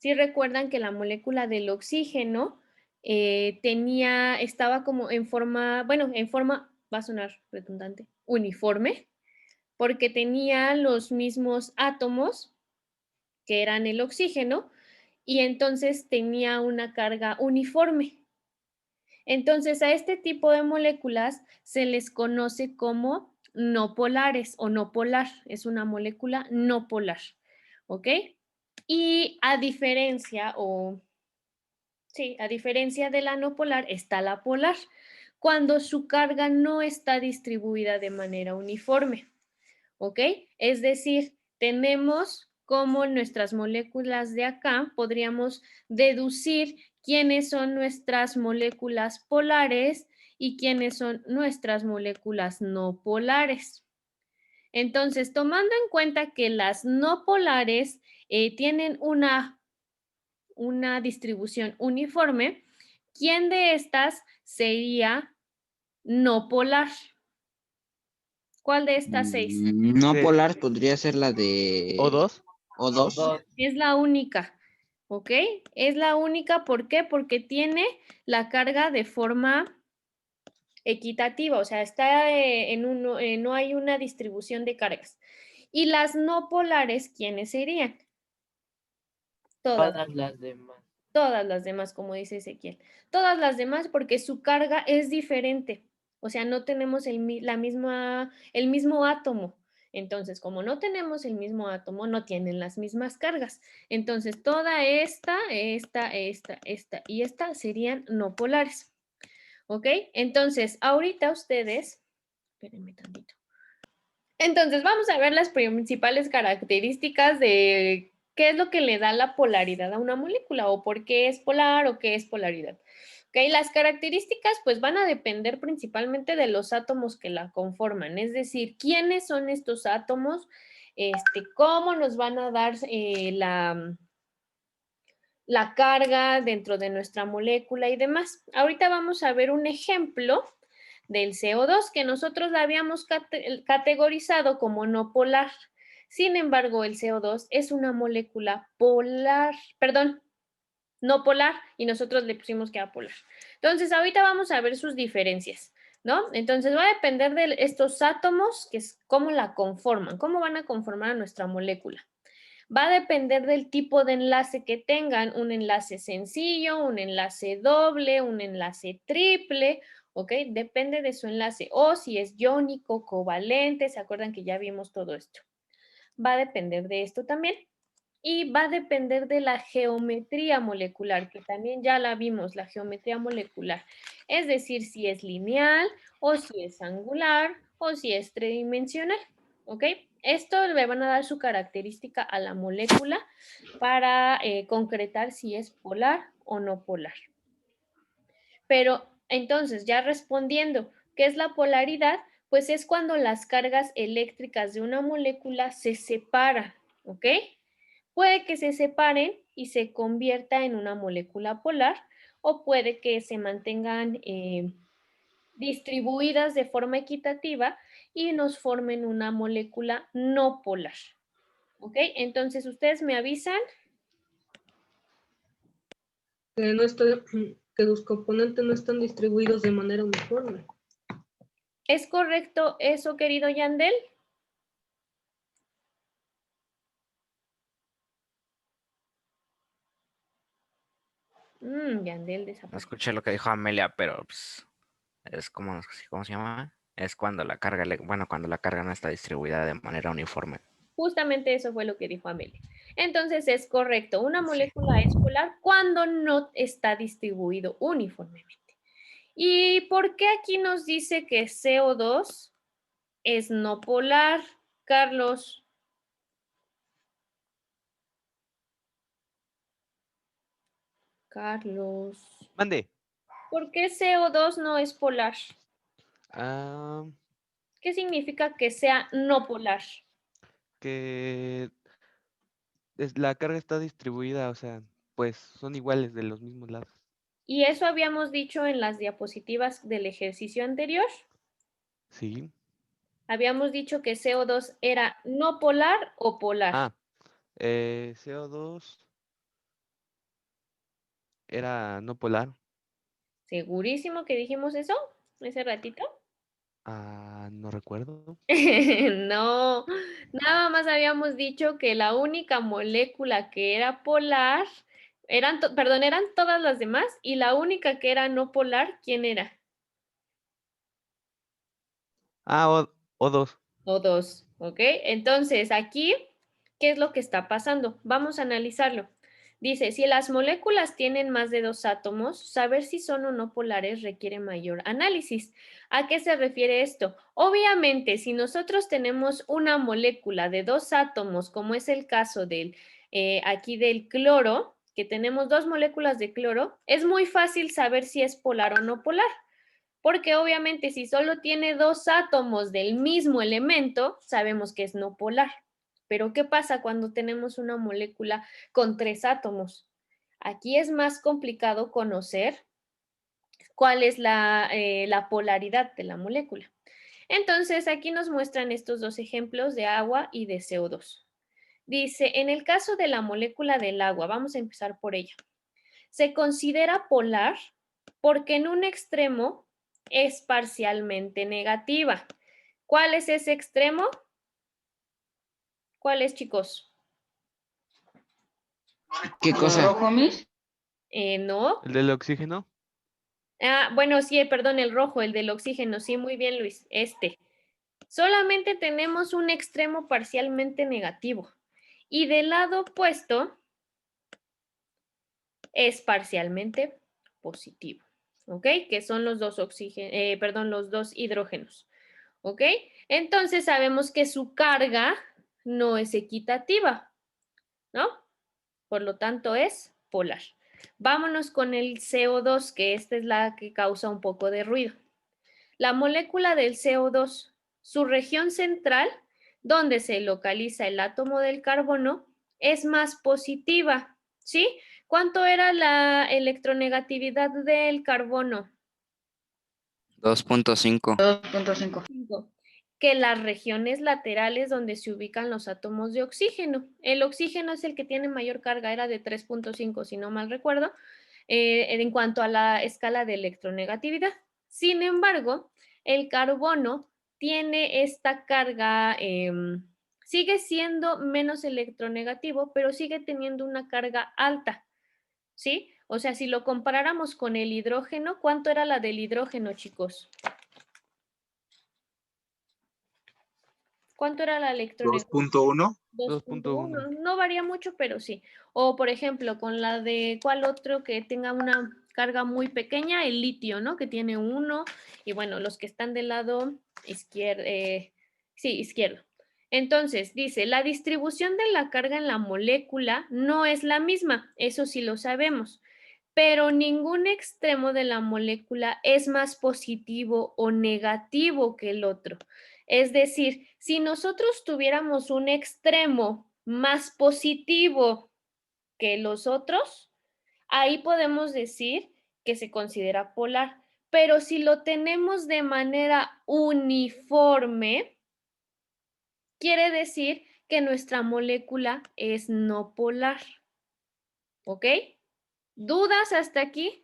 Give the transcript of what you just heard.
Si recuerdan que la molécula del oxígeno estaba como en forma, bueno, en forma, va a sonar redundante, uniforme, porque tenía los mismos átomos que eran el oxígeno y entonces tenía una carga uniforme. Entonces, a este tipo de moléculas se les conoce como no polares o no polar. Es una molécula no polar, ¿ok? Y a diferencia, sí, a diferencia de la no polar, está la polar, cuando su carga no está distribuida de manera uniforme, ¿ok? Es decir, tenemos como nuestras moléculas de acá, podríamos deducir quiénes son nuestras moléculas polares y quiénes son nuestras moléculas no polares. Entonces, tomando en cuenta que las no polares tienen una distribución uniforme, ¿quién de estas sería no polar? ¿Cuál de estas seis? No Sí. polar podría ser la ¿O de dos? O2. Es la única, ¿ok? Es la única, ¿por qué? Porque tiene la carga de forma equitativa, o sea, está no hay una distribución de cargas. Y las no polares, ¿quiénes serían? Todas. Todas las demás. Todas las demás, como dice Ezequiel. Todas las demás porque su carga es diferente. O sea, no tenemos el mismo átomo. Entonces, como no tenemos el mismo átomo, no tienen las mismas cargas. Entonces, toda esta y esta serían no polares. ¿Ok? Entonces, ahorita ustedes, espérenme tantito. Entonces, vamos a ver las principales características de qué es lo que le da la polaridad a una molécula o por qué es polar o qué es polaridad. Ok, las características pues van a depender principalmente de los átomos que la conforman, es decir, quiénes son estos átomos, cómo nos van a dar la carga dentro de nuestra molécula y demás. Ahorita vamos a ver un ejemplo del CO2 que nosotros la habíamos categorizado como no polar. Sin embargo, el CO2 es una molécula polar, perdón, no polar y nosotros le pusimos que era polar. Entonces, ahorita vamos a ver sus diferencias, ¿no? Entonces, va a depender de estos átomos, que es cómo la conforman, cómo van a conformar a nuestra molécula. Va a depender del tipo de enlace que tengan, un enlace sencillo, un enlace doble, un enlace triple, ¿ok? Depende de su enlace o si es iónico, covalente, ¿se acuerdan que ya vimos todo esto? Va a depender de esto también y va a depender de la geometría molecular, que también ya la vimos, la geometría molecular. Es decir, si es lineal o si es angular o si es tridimensional, ¿ok? Esto le van a dar su característica a la molécula para concretar si es polar o no polar. Pero entonces, ya respondiendo, ¿qué es la polaridad? Pues es cuando las cargas eléctricas de una molécula se separan, ¿ok? Puede que se separen y se convierta en una molécula polar o puede que se mantengan distribuidas de forma equitativa y nos formen una molécula no polar. ¿Ok? Entonces ustedes me avisan. Que, no está, que los componentes no están distribuidos de manera uniforme. ¿Es correcto eso, querido Yandel? Yandel No desapareció. escuché lo que dijo Amelia, pero pues, es como, ¿cómo se llama? Es cuando la carga, bueno, cuando la carga no está distribuida de manera uniforme. Justamente eso fue lo que dijo Amelia. Entonces es correcto, una Sí. molécula es polar cuando no está distribuido uniformemente. ¿Y por qué aquí nos dice que CO2 es no polar, Carlos? Carlos. Mande. ¿Por qué CO2 no es polar? Ah, ¿Qué significa que sea no polar? que la carga está distribuida, o sea, pues son iguales de los mismos lados. Y eso habíamos dicho en las diapositivas del ejercicio anterior. Sí. Habíamos dicho que CO2 era no polar o polar. Ah, CO2 era no polar. ¿Segurísimo que dijimos eso ese ratito? No recuerdo. No, nada más habíamos dicho que la única molécula que era polar, perdón, eran todas las demás, y la única que era no polar, ¿quién era? O2. O2, ¿ok? Entonces, aquí, ¿qué es lo que está pasando? Vamos a analizarlo. Dice, si las moléculas tienen más de 2 átomos, saber si son o no polares requiere mayor análisis. ¿A qué se refiere esto? Obviamente, si nosotros tenemos una molécula de 2 átomos, como es el caso del, aquí del cloro, que tenemos 2 moléculas de cloro, es muy fácil saber si es polar o no polar. Porque obviamente si solo tiene 2 átomos del mismo elemento, sabemos que es no polar. Pero ¿qué pasa cuando tenemos una molécula con 3 átomos? Aquí es más complicado conocer cuál es la polaridad de la molécula. Entonces, aquí nos muestran estos 2 ejemplos de agua y de CO2. Dice, en el caso de la molécula del agua, vamos a empezar por ella. Se considera polar porque en un extremo es parcialmente negativa. ¿Cuál es ese extremo? ¿Cuál es, chicos? ¿Qué cosa? ¿Rojo, Miss? No. ¿El del oxígeno? Bueno, sí, perdón, el rojo, el del oxígeno. Sí, muy bien, Luis. Solamente tenemos un extremo parcialmente negativo. Y del lado opuesto es parcialmente positivo. ¿Ok? Que son los dos los dos hidrógenos. ¿Ok? Entonces sabemos que su carga no es equitativa, ¿no? Por lo tanto es polar. Vámonos con el CO2, que esta es la que causa un poco de ruido. La molécula del CO2, su región central, donde se localiza el átomo del carbono, es más positiva, ¿sí? ¿Cuánto era la electronegatividad del carbono? 2.5. 2.5. 5. Que las regiones laterales donde se ubican los átomos de oxígeno. El oxígeno es el que tiene mayor carga, era de 3.5, si no mal recuerdo, en cuanto a la escala de electronegatividad. Sin embargo, el carbono tiene esta carga, sigue siendo menos electronegativo, pero sigue teniendo una carga alta, ¿sí? O sea, si lo comparáramos con el hidrógeno, ¿cuánto era la del hidrógeno, chicos? ¿Cuánto era la electronegatividad? 2.1. 2.1. No varía mucho, pero sí. O, por ejemplo, con la de ¿cuál otro que tenga una carga muy pequeña? El litio, ¿no? Que tiene 1. Y bueno, los que están del lado izquierdo, sí, izquierdo. Entonces, dice, la distribución de la carga en la molécula no es la misma, eso sí lo sabemos, pero ningún extremo de la molécula es más positivo o negativo que el otro. Es decir, si nosotros tuviéramos un extremo más positivo que los otros, ahí podemos decir que se considera polar. Pero si lo tenemos de manera uniforme, quiere decir que nuestra molécula es no polar. ¿Ok? ¿Dudas hasta aquí?